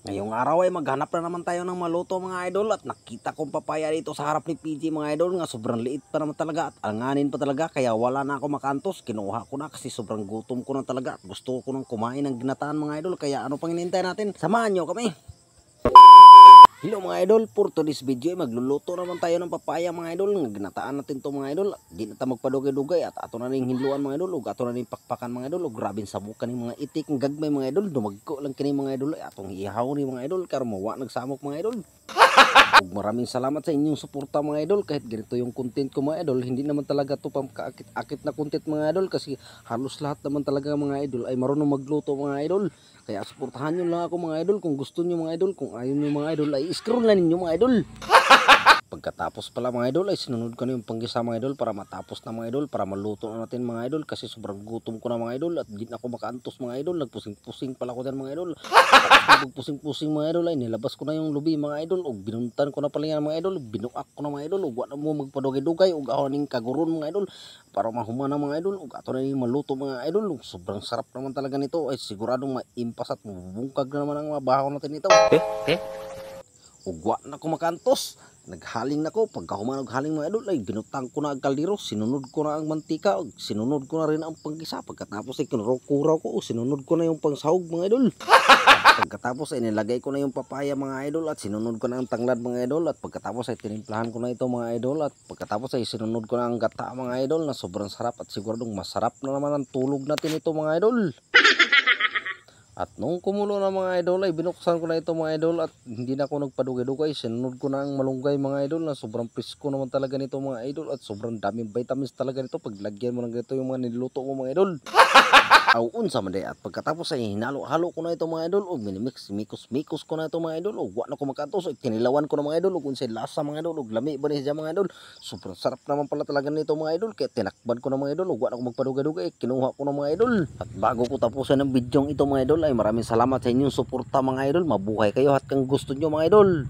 Ngayong araw ay maghanap na naman tayo ng maluto mga idol at nakita kong papaya dito sa harap ni PG mga idol nga sobrang liit pa naman talaga at alanganin pa talaga kaya wala na ako makantos. Kinuha ko na kasi sobrang gutom ko na talaga at gusto ko nang kumain ng ginataan mga idol kaya ano pang hinihintay natin? Samahan nyo kami! Hello mga idol, for today's video ay magluluto naman tayo ng papaya mga idol. Ginataan natin to mga idol. Di na tayo magpadugay-dugay at ato na rin hinluan mga idol. Ug ato na rin pakpakan mga idol. Ug grabing sabok kaning mga itik ng gagmay mga idol. Dumagko lang kini mga idol. Ay atong ihaw ni mga idol karon mawa nagsamok mga idol. Ug maraming salamat sa inyong suporta mga idol. Kahit ganito yung content ko mga idol, hindi naman talaga to pamkaakit-akit na content mga idol kasi halos lahat naman talaga mga idol ay marunong magluto mga idol. Kaya suportahan nyo lang ako mga idol kung gusto nyo mga idol. Kung ayaw nyo mga idol ay scroll na ninyo mga idol. Pagkatapos pala mga idol ay sinunod ko na yung panggisa mga idol para matapos na mga idol, para maluto na natin mga idol kasi sobrang gutom ko na mga idol at di na ako makaantos mga idol. Nagpusing-pusing pala ko din mga idol. Tapos pagpusing-pusing mga idol ay nilabas ko na yung lubi mga idol ug binuntan ko na pala yan mga idol. Binuak ko na mga idol ug wa na mo magpadugay-dugay ug ahoning kaguron mga idol para mahuman na mga idol ug ato na yung maluto mga idol. Ug sobrang sarap naman talaga nito ay siguradong maimpas at mabungkag na naman ang mabahaw natin ito. Ugwa na ko makantos. Naghaling na ko. Pagkahuman haling mga idol ay binutang ko na ang kaldero. Sinunod ko na ang mantika. Sinunod ko na rin ang panggisa. Pagkatapos ay kinurukuraw ko. Sinunod ko na yung pangsahog mga idol. Pagkatapos ay nilagay ko na yung papaya mga idol. At sinunod ko na ang tanglad mga idol. At pagkatapos ay tinimplahan ko na ito mga idol. At pagkatapos ay sinunod ko na ang gata mga idol na sobrang sarap. At siguradong masarap na naman ang tulog natin ito mga idol. At nung kumulo na mga idol ay binuksan ko na ito mga idol at hindi na ako nagpadugay-dugay. Sinunod ko na ang malunggay mga idol na sobrang presko naman talaga nito mga idol at sobrang daming vitamins talaga nito pag lagyan mo ng ganito yung mga niluto mo mga idol. Auun sa manday at pagkatapos ay hinalo-halo ko na ito mga idol ug minimix mikos-mikos ko na ito mga idol ug wa na ko makantos ug kinilawan ko na mga idol ug unsay lasa mga idol ug lami ba ni siya mga idol. Sobrang sarap naman pala talaga nito mga idol kaya tinakban ko na mga idol ug wa na ko magpadugay-dugay kinuha ko na mga idol. At bago ko tapusin ang bidyong ito mga idol ay maraming salamat sa inyong suporta mga idol. Mabuhay kayo at kang gusto nyo mga idol.